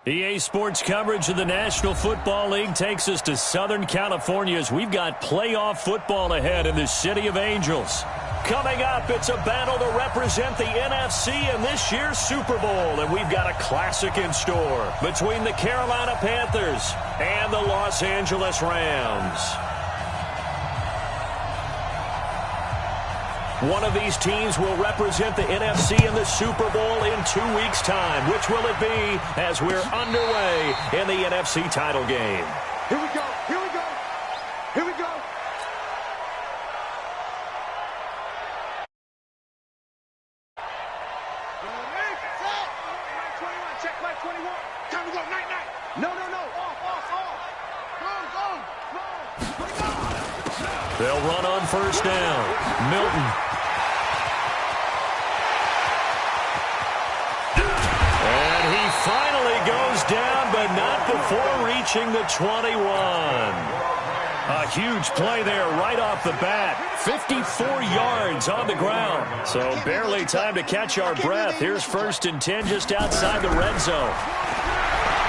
EA Sports coverage of the National Football League takes us to Southern California as we've got playoff football ahead in the City of Angels. Coming up, it's a battle to represent the NFC in this year's Super Bowl, and we've got a classic in store between the Carolina Panthers and the Los Angeles Rams. One of these teams will represent the NFC in the Super Bowl in 2 weeks' time. Which will it be as we're underway in the NFC title game? Here we go. Here we go. Here we go. Check my 21. Time to go. Night, night. No. Off. Go. They'll run on first down. Milton. And he finally goes down, but not before reaching the 21. A huge play there right off the bat. 54 yards on the ground. So barely time to catch our breath. Here's 1st and 10 just outside the red zone.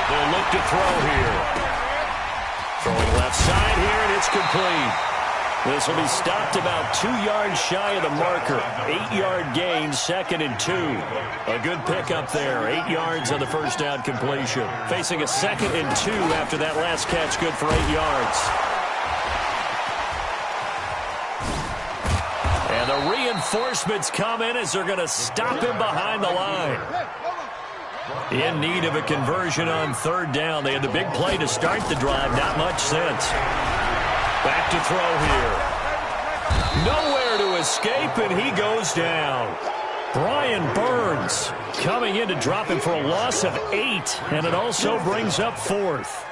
They'll look to throw here. Throwing left side here, and it's complete. This will be stopped about 2 yards shy of the marker. 8-yard gain, 2nd and 2. A good pickup there. 8 yards on the first down completion. Facing a 2nd and 2 after that last catch, good for 8 yards. And the reinforcements come in as they're going to stop him behind the line. In need of a conversion on 3rd down. They had the big play to start the drive. Not much sense. Back to throw here. Nowhere to escape, and he goes down. Brian Burns coming in to drop him for a loss of 8, and it also brings up 4th.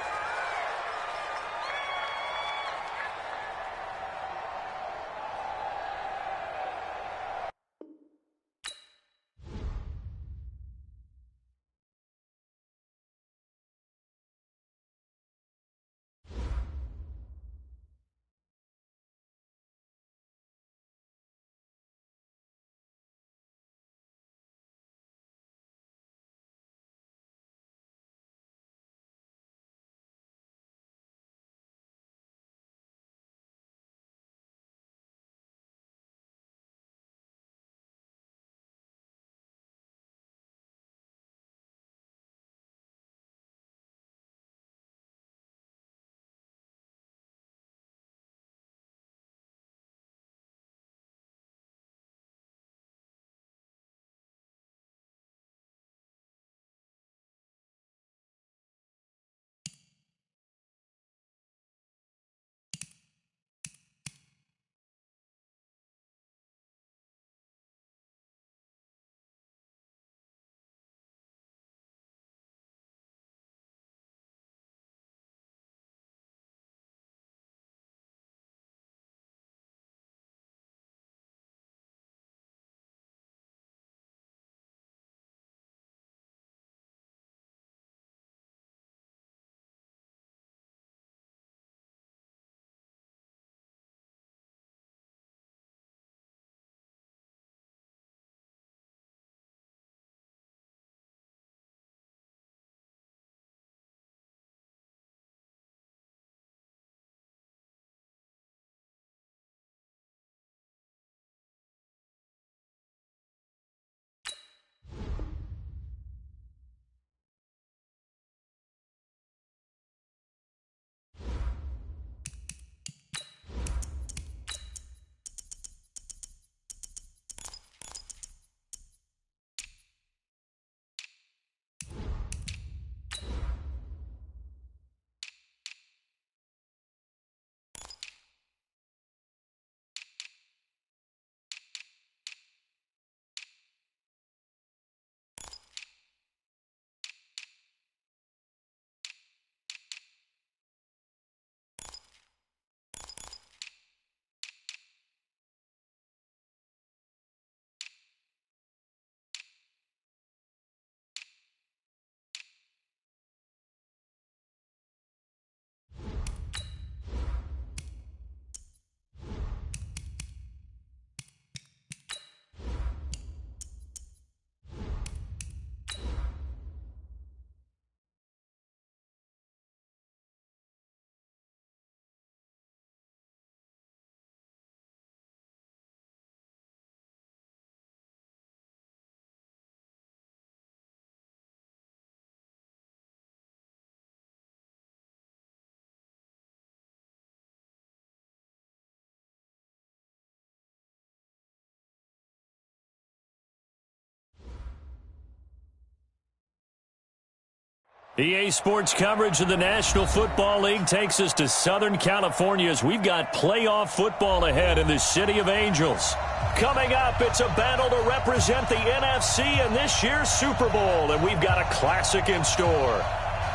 EA Sports coverage of the National Football League takes us to Southern California as we've got playoff football ahead in the City of Angels. Coming up, it's a battle to represent the NFC in this year's Super Bowl, and we've got a classic in store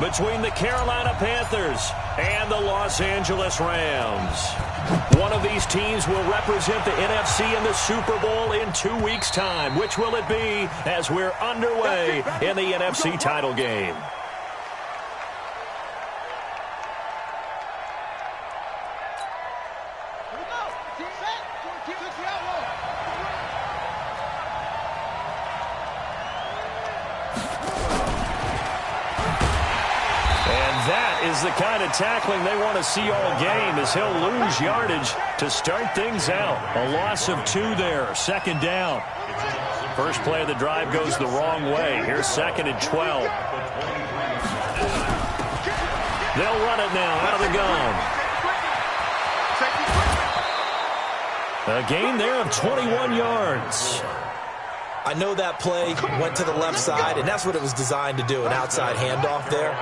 between the Carolina Panthers and the Los Angeles Rams. One of these teams will represent the NFC in the Super Bowl in 2 weeks' time. Which will it be as we're underway in the NFC title game? Is the kind of tackling they want to see all game as he'll lose yardage to start things out. A loss of 2 there, second down. First play of the drive goes the wrong way. Here's 2nd and 12. They'll run it now out of the gun. A gain there of 21 yards. I know that play went to the left side, and that's what it was designed to do, an outside handoff there.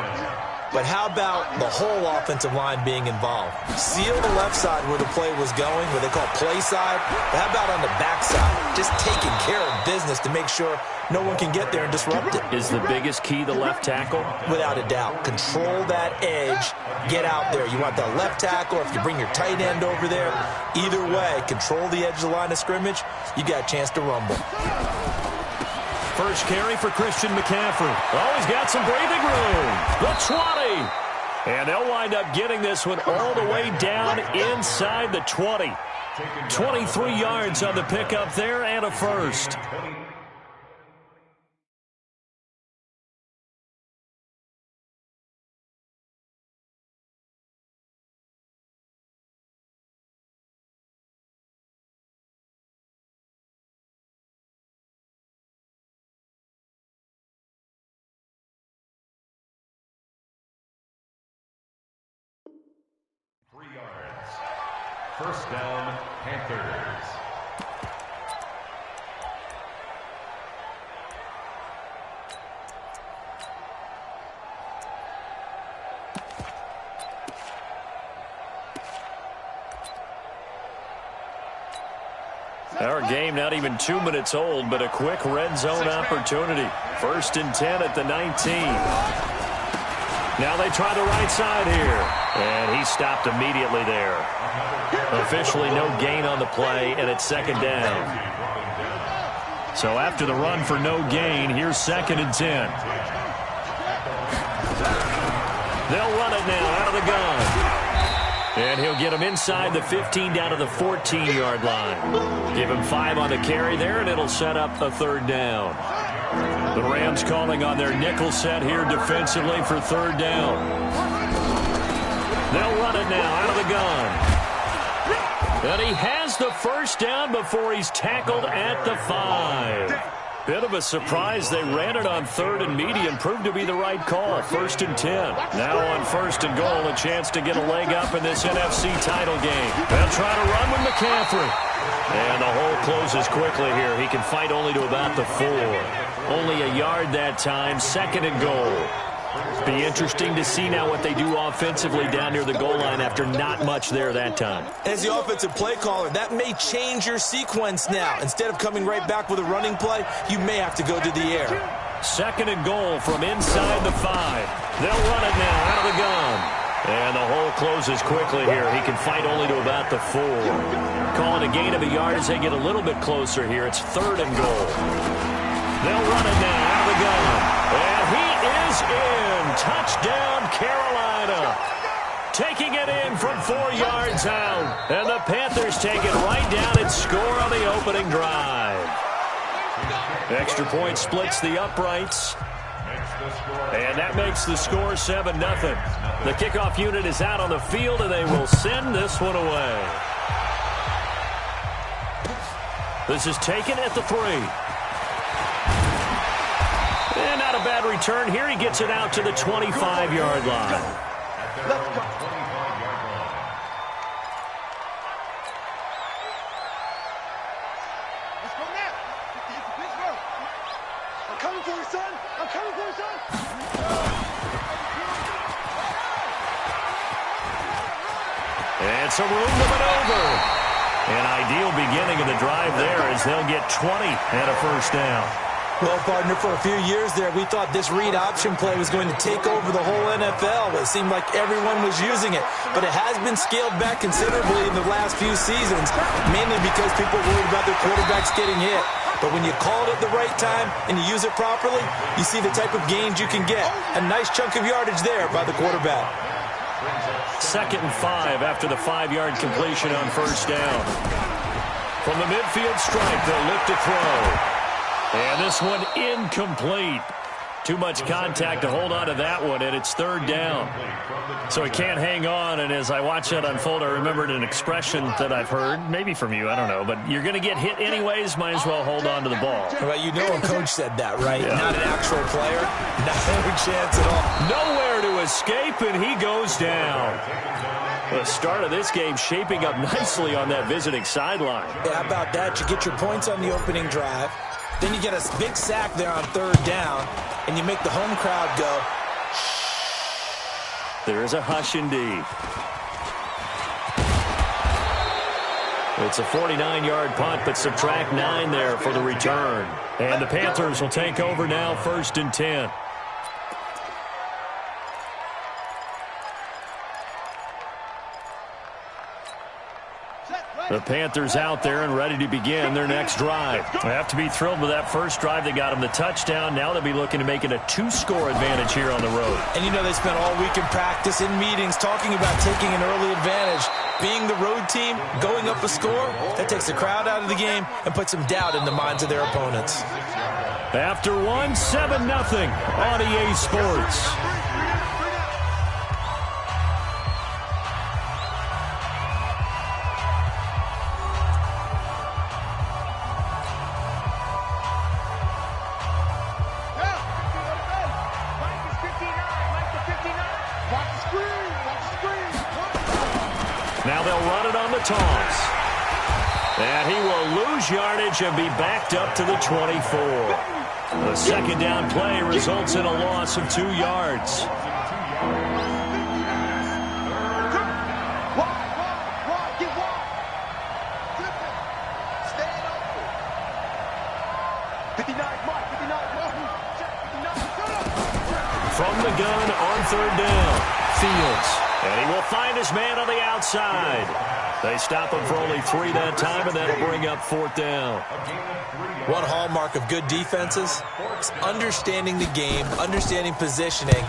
But how about the whole offensive line being involved? Seal the left side where the play was going, what they call play side. But how about on the back side? Just taking care of business to make sure no one can get there and disrupt it. Is the biggest key the left tackle? Without a doubt. Control that edge. Get out there. You want that left tackle, or if you bring your tight end over there, either way, control the edge of the line of scrimmage, you got a chance to rumble. First carry for Christian McCaffrey. Oh, he's got some breathing room. The 20. And they'll wind up getting this one all the way down inside the 20. 23 yards on the pickup there and a first. First down, Panthers. Our game not even 2 minutes old, but a quick red zone opportunity. 1st and 10 at the 19. Now they try the right side here. And he stopped immediately there. Officially no gain on the play, and it's 2nd down. So after the run for no gain, here's 2nd and 10. They'll run it now out of the gun. And he'll get him inside the 15 down to the 14-yard line. Give him 5 on the carry there, and it'll set up a 3rd down. The Rams calling on their nickel set here defensively for 3rd down. They'll run it now out of the gun. And he has the 1st down before he's tackled at the 5. Bit of a surprise. They ran it on 3rd and medium. Proved to be the right call. 1st and 10. Now on 1st and goal, a chance to get a leg up in this NFC title game. They'll try to run with McCaffrey. And the hole closes quickly here. He can fight only to about the 4. Only a yard that time. 2nd and goal. Be interesting to see now what they do offensively down near the goal line after not much there that time. As the offensive play caller, that may change your sequence now. Instead of coming right back with a running play, you may have to go to the air. 2nd and goal from inside the 5. They'll run it now out of the gun. And the hole closes quickly here. He can fight only to about the 4. Calling a gain of a yard as they get a little bit closer here. It's 3rd and goal. They'll run it now out of the gun. And he is in. Touchdown, Carolina. Taking it in from 4 yards out. And the Panthers take it right down and score on the opening drive. Extra point splits the uprights. And that makes the score 7-0. The kickoff unit is out on the field, and they will send this one away. This is taken at the 3. And not a bad return here. He gets it out to the 25-yard line. Let's go. I'm coming for you, son. I'm coming for you, son. And it's a room to maneuver. An ideal beginning of the drive there as they'll get 20 and a first down. Well, partner, for a few years there, we thought this read option play was going to take over the whole NFL. It seemed like everyone was using it, but it has been scaled back considerably in the last few seasons, mainly because people are worried about their quarterbacks getting hit. But when you call it at the right time and you use it properly, you see the type of gains you can get. A nice chunk of yardage there by the quarterback. 2nd and 5 after the 5-yard completion on first down. From the midfield stripe, they'll look to throw. And this one incomplete. Too much contact to hold on to that one, and it's 3rd down. So he can't hang on, and as I watch that unfold, I remembered an expression that I've heard, maybe from you, I don't know, but you're going to get hit anyways, might as well hold on to the ball. Well, you know a coach said that, right? Yeah. Not an actual player. Not a chance at all. Nowhere to escape, and he goes down. The start of this game shaping up nicely on that visiting sideline. Yeah, how about that? You get your points on the opening drive. Then you get a big sack there on 3rd down, and you make the home crowd go, shh. There is a hush indeed. It's a 49-yard punt, but subtract 9 there for the return. And the Panthers will take over now, 1st and 10. The Panthers out there and ready to begin their next drive. They have to be thrilled with that first drive. They got them the touchdown. Now they'll be looking to make it a 2-score advantage here on the road. And you know they spent all week in practice, in meetings, talking about taking an early advantage. Being the road team, going up a score, that takes the crowd out of the game and puts some doubt in the minds of their opponents. After 7-0 on EA Sports. Now they'll run it on the toss. And he will lose yardage and be backed up to the 24. The 2nd down play results in a loss of 2 yards. From the gun on 3rd down, Fields. And he will find his man on the outside. They stop him for only 3 that time, and that'll bring up 4th down. One hallmark of good defenses is understanding the game, understanding positioning,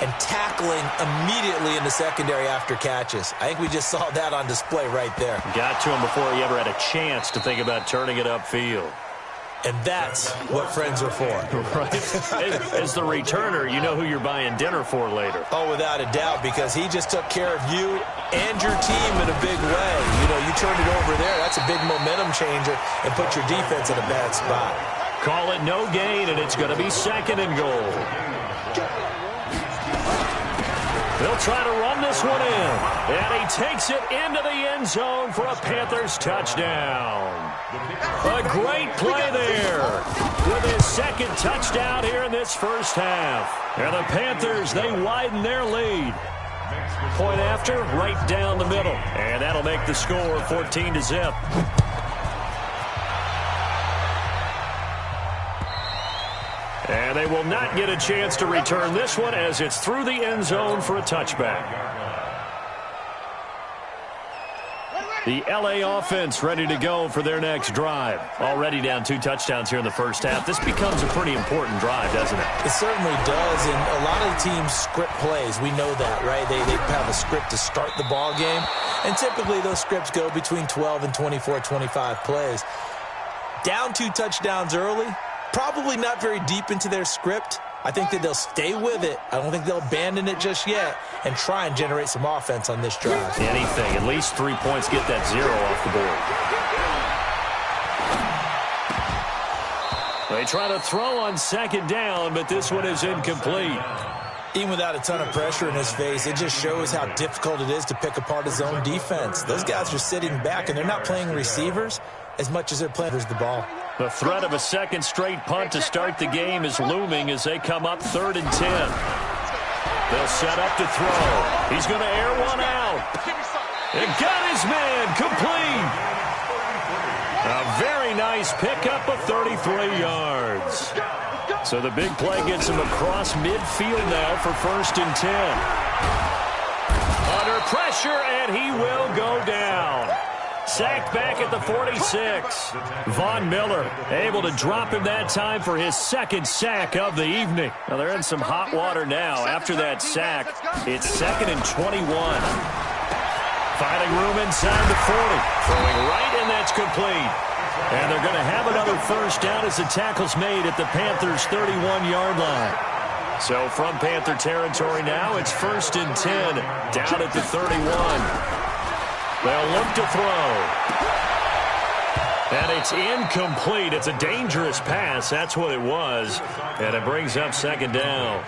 and tackling immediately in the secondary after catches. I think we just saw that on display right there. Got to him before he ever had a chance to think about turning it upfield. And that's what friends are for. Right. As the returner, you know who you're buying dinner for later. Oh, without a doubt, because he just took care of you and your team in a big way. You know, you turned it over there. That's a big momentum changer and put your defense in a bad spot. Call it no gain, and it's going to be 2nd and goal. They'll try to run this one in. And he takes it into the end zone for a Panthers touchdown. A great play there with his 2nd touchdown here in this first half. And the Panthers, they widen their lead. Point after, right down the middle. And that'll make the score 14-0. And they will not get a chance to return this one as it's through the end zone for a touchback. The LA offense ready to go for their next drive. Already down 2 touchdowns here in the first half. This becomes a pretty important drive, doesn't it? It certainly does, and a lot of the teams script plays. We know that, right? They have a script to start the ball game, and typically those scripts go between 12 and 24, 25 plays. Down 2 touchdowns early, probably not very deep into their script. I think that they'll stay with it. I don't think they'll abandon it just yet and try and generate some offense on this drive. Anything. At least 3 points. Get that 0 off the board. They try to throw on 2nd down, but this one is incomplete. Even without a ton of pressure in his face, it just shows how difficult it is to pick apart his own defense. Those guys are sitting back, and they're not playing receivers as much as they're playing the ball. The threat of a 2nd straight punt to start the game is looming as they come up 3rd and 10. They'll set up to throw. He's going to air one out. It got his man complete. A very nice pickup of 33 yards. So the big play gets him across midfield now for 1st and 10. Under pressure, and he will go down. Sacked back at the 46. Von Miller able to drop him that time for his 2nd sack of the evening. Now they're in some hot water now. After that sack, it's 2nd and 21. Finding room inside the 40. Throwing right, and that's complete. And they're going to have another 1st down as the tackle's made at the Panthers' 31-yard line. So from Panther territory now, it's 1st and 10 down at the 31. They'll look to throw. And it's incomplete. It's a dangerous pass. That's what it was. And it brings up 2nd down.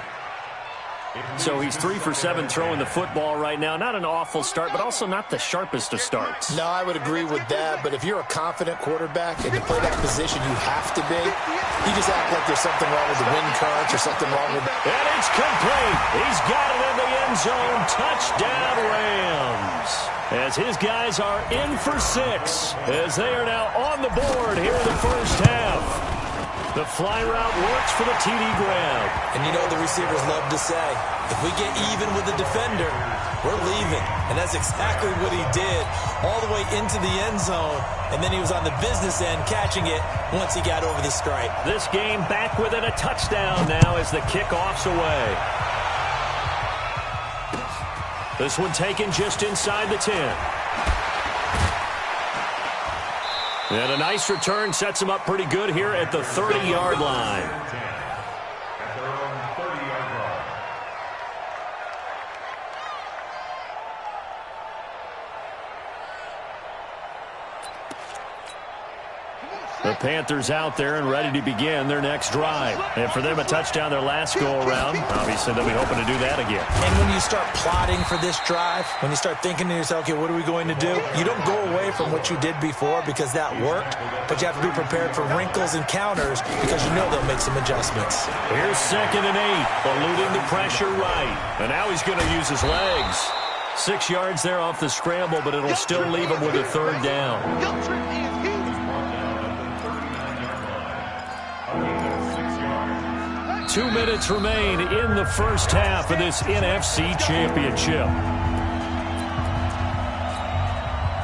So he's 3 for 7 throwing the football right now. Not an awful start, but also not the sharpest of starts. No, I would agree with that. But if you're a confident quarterback and to play that position, you have to be. You just act like there's something wrong with the wind currents or something wrong with... And it's complete. He's got it in the end zone. Touchdown, Rams. As his guys are in for 6. As they are now on the board here in the 1st half. The fly route works for the TD grab. And you know the receivers love to say, if we get even with the defender, we're leaving. And that's exactly what he did, all the way into the end zone. And then he was on the business end catching it once he got over the stripe. This game back within a touchdown now as the kickoff's away. This one taken just inside the 10. And a nice return sets him up pretty good here at the 30-yard line. At their own 30-yard line. The Panthers out there and ready to begin their next drive. And for them, a touchdown their last go-around. Obviously, they'll be hoping to do that again. And when you start plotting for this drive, when you start thinking to yourself, okay, what are we going to do? You don't go away from what you did before because that worked, but you have to be prepared for wrinkles and counters because you know they'll make some adjustments. Here's 2nd and 8, eluding the pressure right. And now he's going to use his legs. 6 yards there off the scramble, but it'll still leave him with a 3rd down. 2 minutes remain in the 1st half of this NFC Championship.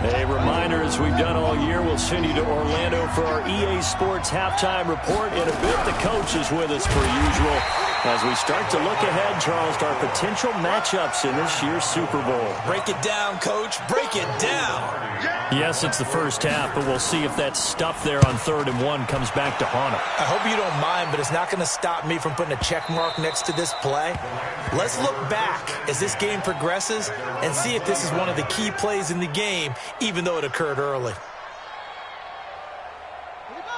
A reminder, as we've done all year, we'll send you to Orlando for our EA Sports halftime report. In a bit, the coach is with us per usual as we start to look ahead, Charles, to our potential matchups in this year's Super Bowl. Break it down, Coach. Break it down. Yes, it's the 1st half, but we'll see if that stuff there on 3rd and 1 comes back to haunt him. I hope you don't mind, but it's not going to stop me from putting a check mark next to this play. Let's look back as this game progresses and see if this is one of the key plays in the game, even though it occurred early.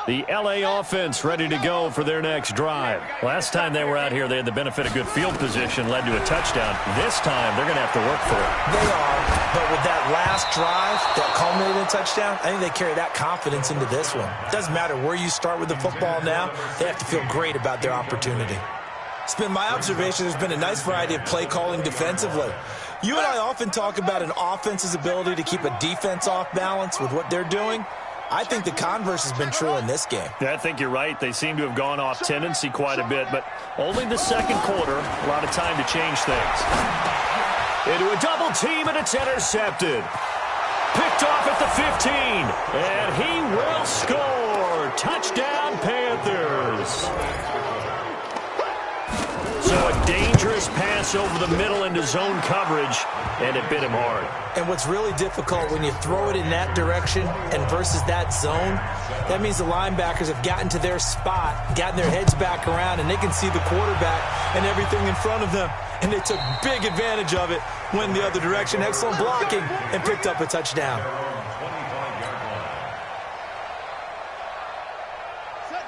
The LA offense ready to go for their next drive. Last time they were out here, they had the benefit of good field position, led to a touchdown. This time, they're going to have to work for it. They are, but with that last drive that culminated in a touchdown, I think they carry that confidence into this one. Doesn't matter where you start with the football now, they have to feel great about their opportunity. It's been my observation there's been a nice variety of play calling defensively. You and I often talk about an offense's ability to keep a defense off balance with what they're doing. I think the converse has been true in this game. Yeah, I think you're right. They seem to have gone off tendency quite a bit, but only the 2nd quarter, a lot of time to change things. Into a double team, and it's intercepted. Picked off at the 15, and he will score. Touchdown, Panthers. So a dangerous pass over the middle into zone coverage, and it bit him hard. And what's really difficult when you throw it in that direction and versus that zone, that means the linebackers have gotten to their spot, gotten their heads back around, and they can see the quarterback and everything in front of them. And they took big advantage of it, went the other direction, excellent blocking, and picked up a touchdown.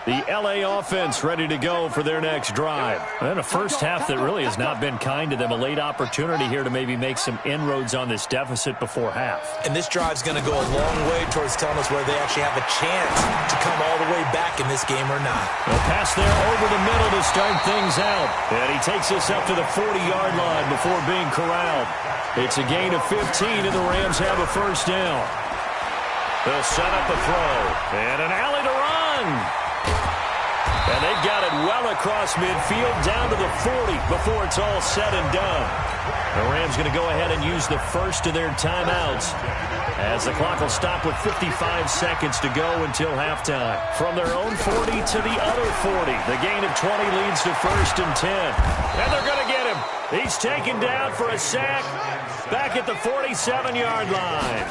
The LA offense ready to go for their next drive. And a first half that really has not been kind to them. A late opportunity here to maybe make some inroads on this deficit before half. And this drive's going to go a long way towards telling us whether they actually have a chance to come all the way back in this game or not. A pass there over the middle to start things out. And he takes us up to the 40-yard line before being corralled. It's a gain of 15, and the Rams have a first down. They'll set up a throw. And an alley to run. And they've got it well across midfield down to the 40 before it's all said and done. The Rams going to go ahead and use the first of their timeouts as the clock will stop with 55 seconds to go until halftime. From their own 40 to the other 40. The gain of 20 leads to first and 10. And they're going to get him. He's taken down for a sack back at the 47-yard line.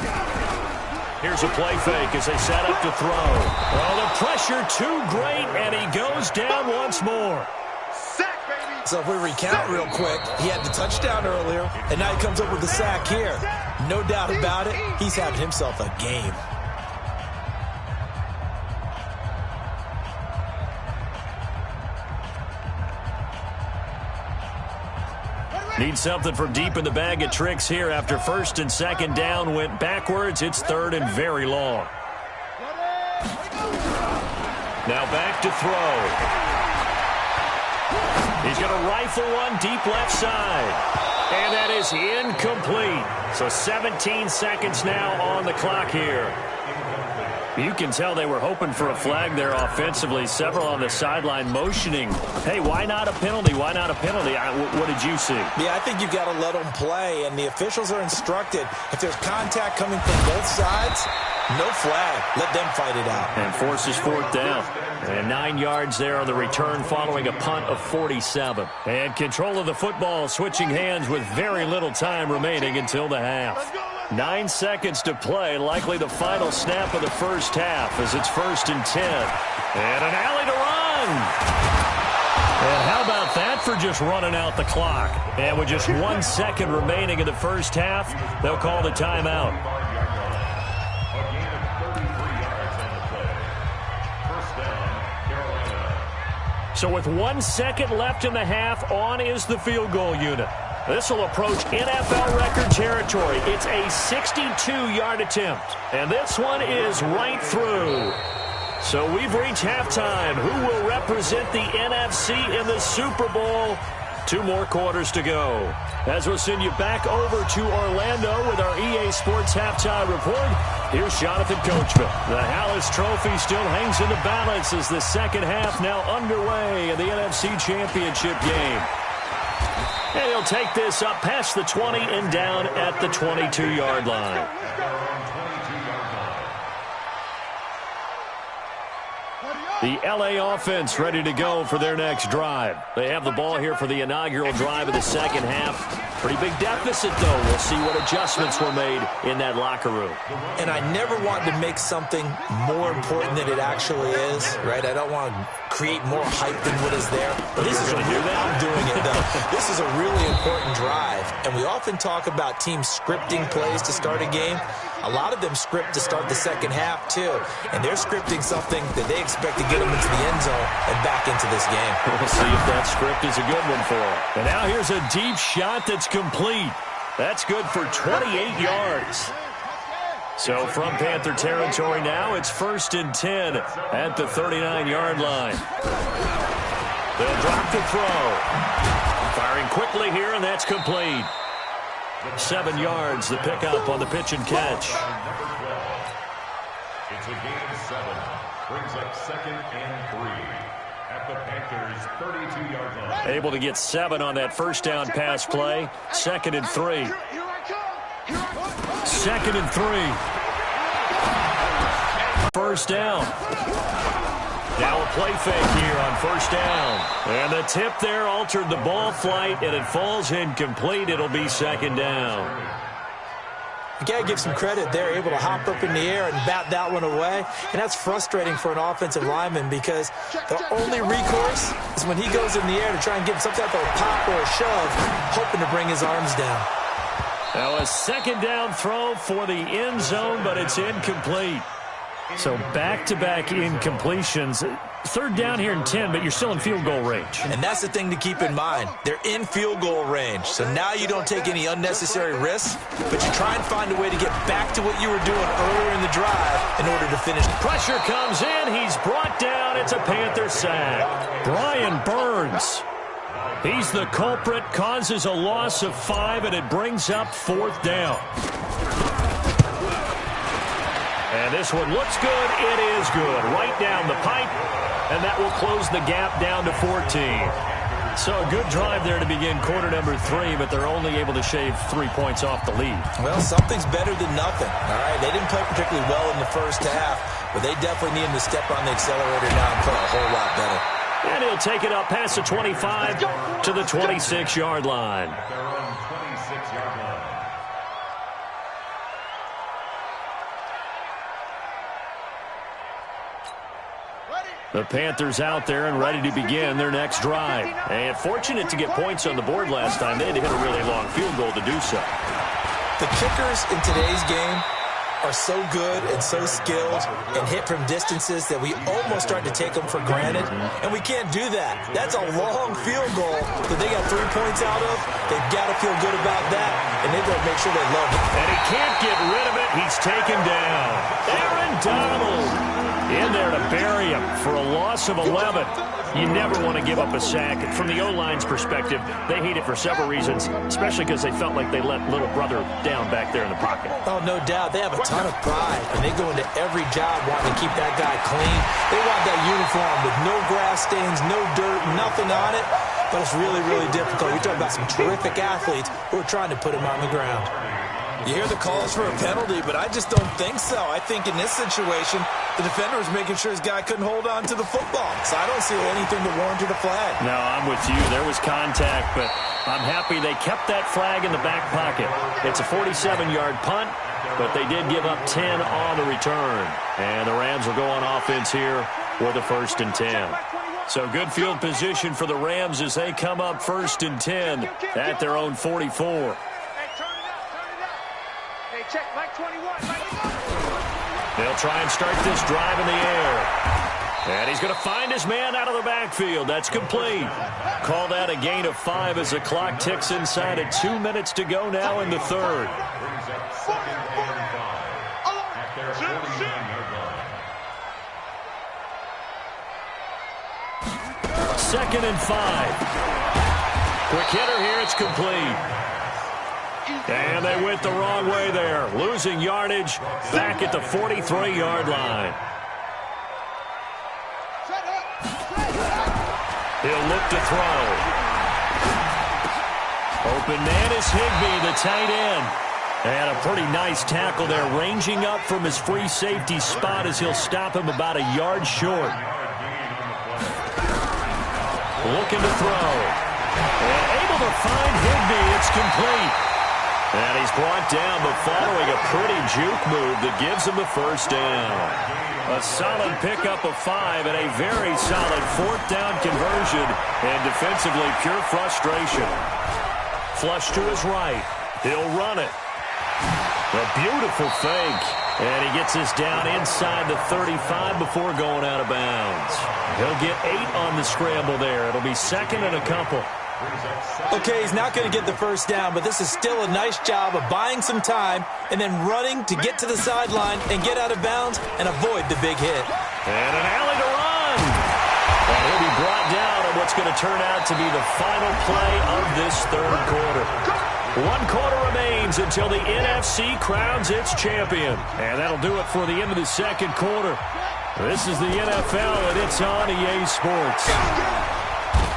Here's a play fake as they set up to throw. Oh, the pressure too great, and he goes down once more. Sack, baby. So if we recount real quick, he had the touchdown earlier, and now he comes up with the sack here. No doubt about it, he's having himself a game. Need something from deep in the bag of tricks here after first and second down went backwards. It's third and very long. Now back to throw. He's going to rifle one deep left side. And that is incomplete. So 17 seconds now on the clock here. You can tell they were hoping for a flag there offensively. Several on the sideline motioning, hey, why not a penalty? Why not a penalty? What did you see? Yeah, I think you've got to let them play, and the officials are instructed. If there's contact coming from both sides, no flag. Let them fight it out. And forces fourth down. And 9 yards there on the return following a punt of 47. And control of the football switching hands with very little time remaining until the half. 9 seconds to play, likely the final snap of the first half as it's first and 10. And an alley to run. And how about that for just running out the clock? And with just 1 second remaining in the first half, they'll call the timeout. A gain of 33 yards on the play. First down, Carolina. So with 1 second left in the half, on is the field goal unit. This will approach NFL record territory. It's a 62-yard attempt. And this one is right through. So we've reached halftime. Who will represent the NFC in the Super Bowl? 2 more quarters to go. As we'll send you back over to Orlando with our EA Sports Halftime Report, here's Jonathan Coachman. The Hallis Trophy still hangs in the balance as the second half now underway in the NFC Championship game. And he'll take this up past the 20 and down at the 22-yard line. The LA offense ready to go for their next drive. They have the ball here for the inaugural drive of the second half. Pretty big deficit, though. We'll see what adjustments were made in that locker room. And I never want to make something more important than it actually is, right? I don't want to create more hype than what is there. But this is a real, I'm doing it, though. This is a really important drive. And we often talk about teams scripting plays to start a game. A lot of them script to start the second half, too. And they're scripting something that they expect to get them into the end zone and back into this game. We'll see if that script is a good one for them. And now here's a deep shot that's complete. That's good for 28 yards. So from Panther territory now, it's first and 10 at the 39-yard line. They'll drop the throw. Firing quickly here, and that's complete. 7 yards, the pickup on the pitch and catch. It's a gain of 7. Brings up second and 3 at the Panthers' 32-yard line. Able to get 7 on that first down pass play. Second and 3. Second and 3. First down. Now a play fake here on first down. And the tip there altered the ball flight, and it falls incomplete. It'll be second down. You got to give some credit. They're able to hop up in the air and bat that one away. And that's frustrating for an offensive lineman because the only recourse is when he goes in the air to try and get some type of a pop or a shove, hoping to bring his arms down. Now a second down throw for the end zone, but it's incomplete. So back-to-back incompletions. third down here and 10, but you're still in field goal range. And that's the thing to keep in mind. They're in field goal range. So now you don't take any unnecessary risks, but you try and find a way to get back to what you were doing earlier in the drive in order to finish. Pressure comes in. He's brought down. It's a Panther sack. Brian Burns. He's the culprit, causes a loss of 5, and it brings up 4th down. And this one looks good. It is good. Right down the pipe, and that will close the gap down to 14. So a good drive there to begin quarter number 3, but they're only able to shave 3 points off the lead. Well, something's better than nothing. All right, they didn't play particularly well in the first half, but they definitely needed to step on the accelerator now and play a whole lot better. And he'll take it up past the 25 to the 26-yard line. Their own 26-yard line. The Panthers out there and ready to begin their next drive. And fortunate to get points on the board last time. They had to hit a really long field goal to do so. The kickers in today's game are so good and so skilled and hit from distances that we almost start to take them for granted, and we can't do that. That's a long field goal that they got 3 points out of. They've got to feel good about that, and they've got to make sure they love it. And he can't get rid of it. He's taken down. Aaron Donald in there to bury him for a loss of 11. You never want to give up a sack. From the O-line's perspective, they hate it for several reasons, especially because they felt like they let little brother down back there in the pocket. Oh, no doubt. They have a ton of pride, and they go into every job wanting to keep that guy clean. They want that uniform with no grass stains, no dirt, nothing on it. But it's really, really difficult. You're talking about some terrific athletes who are trying to put him on the ground. You hear the calls for a penalty, but I just don't think so. I think in this situation, the defender was making sure his guy couldn't hold on to the football. So I don't see anything to warrant a flag. No, I'm with you. There was contact, but I'm happy they kept that flag in the back pocket. It's a 47-yard punt, but they did give up 10 on the return. And the Rams will go on offense here with a 1st and 10. So good field position for the Rams as they come up 1st and 10 at their own 44. Check, Mike 21, Mike 21. They'll try and start this drive in the air. And he's going to find his man out of the backfield. That's complete. Call that a gain of 5 as the clock ticks inside at 2 minutes to go now in the third. Brings up 2nd and 5 at their 49-yard line. 2nd and 5. Quick hitter here. It's complete. And they went the wrong way there. Losing yardage back at the 43-yard line. He'll look to throw. Open man is Higbee, the tight end. And a pretty nice tackle there, ranging up from his free safety spot as he'll stop him about a yard short. Looking to throw. And able to find Higbee. It's complete. And he's brought down, but following a pretty juke move that gives him the 1st down. A solid pickup of 5 and a very solid 4th down conversion. And defensively, pure frustration. Flush to his right. He'll run it. A beautiful fake. And he gets this down inside the 35 before going out of bounds. He'll get 8 on the scramble there. It'll be 2nd and a couple. Okay, he's not going to get the 1st down, but this is still a nice job of buying some time and then running to get to the sideline and get out of bounds and avoid the big hit. And an alley to run. And he'll be brought down on what's going to turn out to be the final play of this third quarter. 1 quarter remains until the NFC crowns its champion. And that'll do it for the end of the 2nd quarter. This is the NFL, and it's on EA Sports.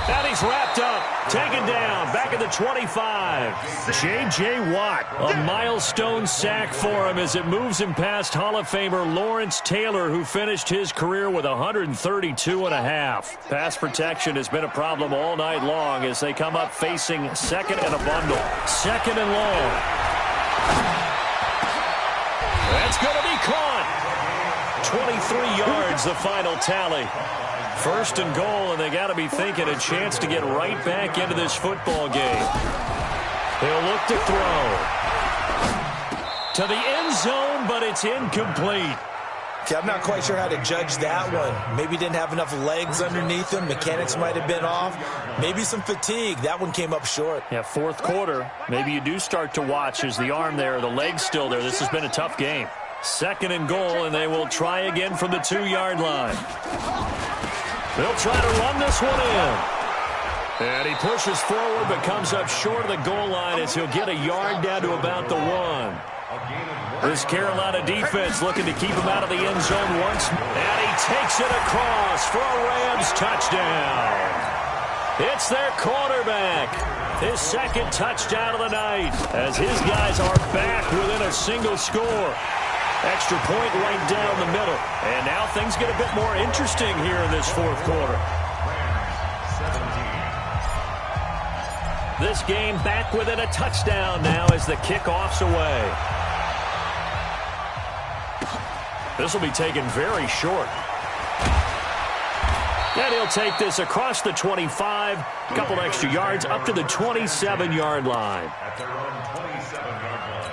And he's wrapped up, taken down, back at the 25. J.J. Watt, a milestone sack for him as it moves him past Hall of Famer Lawrence Taylor, who finished his career with 132 and a half. Pass protection has been a problem all night long as they come up facing 2nd and a bundle. 2nd and long. That's going to be caught. 23 yards, the final tally. 1st and goal, and they got to be thinking a chance to get right back into this football game. He'll look to throw. To the end zone, but it's incomplete. Okay, I'm not quite sure how to judge that one. Maybe didn't have enough legs underneath him. Mechanics might have been off. Maybe some fatigue. That one came up short. Yeah, fourth quarter. Maybe you do start to watch as the arm there, the leg's still there. This has been a tough game. 2nd and goal, and they will try again from the 2-yard line. They'll try to run this one in. And he pushes forward but comes up short of the goal line as he'll get a yard down to about the 1. This Carolina defense looking to keep him out of the end zone once. And he takes it across for a Rams touchdown. It's their quarterback. His 2nd touchdown of the night as his guys are back within a single score. Extra point right down the middle. And now things get a bit more interesting here in this 4th quarter. This game back within a touchdown now as the kickoff's away. This will be taken very short. And he'll take this across the 25, a couple extra yards up to the 27-yard line. At their own 27-yard line.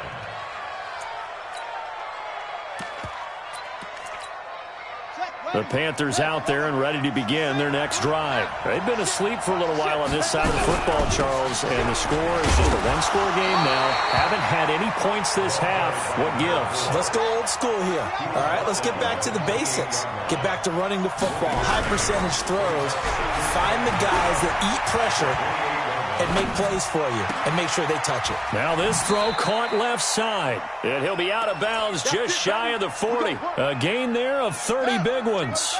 The Panthers out there and ready to begin their next drive. They've been asleep for a little while on this side of the football, Charles, and the score is just a one-score game now. Haven't had any points this half. What gives? Let's go old school here. All right, let's get back to the basics. Get back to running the football, high percentage throws. Find the guys that eat pressure and make plays for you and make sure they touch it. Now this throw caught left side. And he'll be out of bounds just shy of the 40. A gain there of 30 big ones.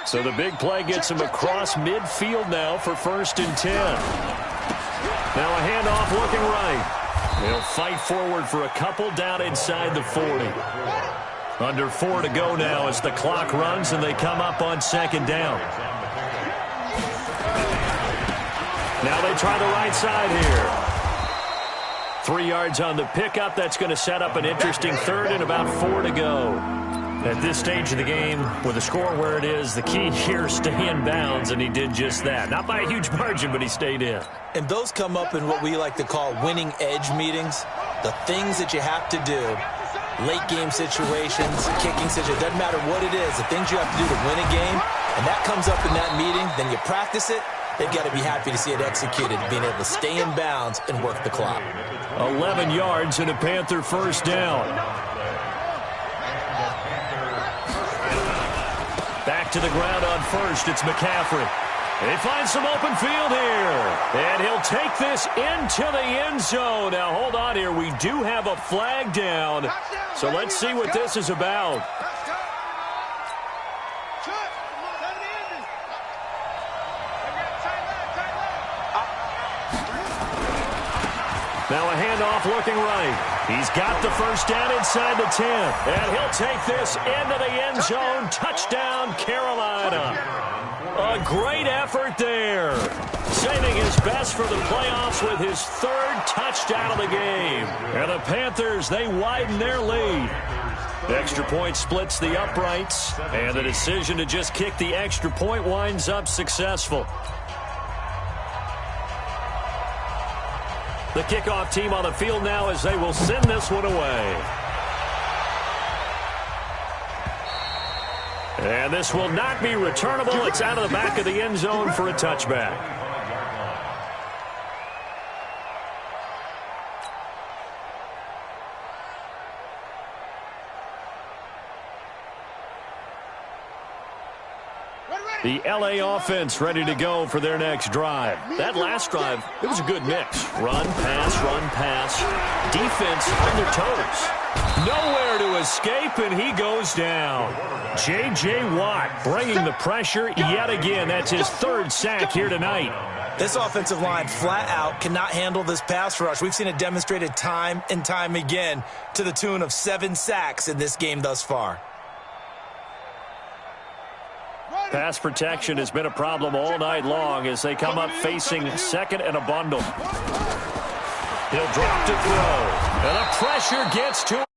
So the big play gets him across midfield now for 1st and 10. Now a handoff looking right. He'll fight forward for a couple down inside the 40. Under 4 to go now as the clock runs and they come up on 2nd down. Now they try the right side here. 3 yards on the pickup. That's going to set up an interesting 3rd and about 4 to go. At this stage of the game, with the score where it is, the key here is stay in bounds, and he did just that. Not by a huge margin, but he stayed in. And those come up in what we like to call winning edge meetings. The things that you have to do, late game situations, kicking situations, doesn't matter what it is, the things you have to do to win a game, and that comes up in that meeting, then you practice it. They've got to be happy to see it executed, being able to stay in bounds and work the clock. 11 yards and a Panther 1st down. Back to the ground on 1st. It's McCaffrey. And he finds some open field here. And he'll take this into the end zone. Now, hold on here. We do have a flag down. So let's see what this is about. Now a handoff looking right. He's got the 1st down inside the 10. And he'll take this into the end zone. Touchdown, Carolina. A great effort there. Saving his best for the playoffs with his 3rd touchdown of the game. And the Panthers, they widen their lead. The extra point splits the uprights. And the decision to just kick the extra point winds up successful. The kickoff team on the field now as they will send this one away. And this will not be returnable. It's out of the back of the end zone for a touchback. The LA offense ready to go for their next drive. That last drive, it was a good mix. Run, pass. Defense on their toes. Nowhere to escape, and he goes down. J.J. Watt bringing the pressure yet again. That's his 3rd sack here tonight. This offensive line flat out cannot handle this pass rush. We've seen it demonstrated time and time again to the tune of 7 sacks in this game thus far. Pass protection has been a problem all night long as they come up facing 2nd and a bundle. He'll drop to throw. And the pressure gets to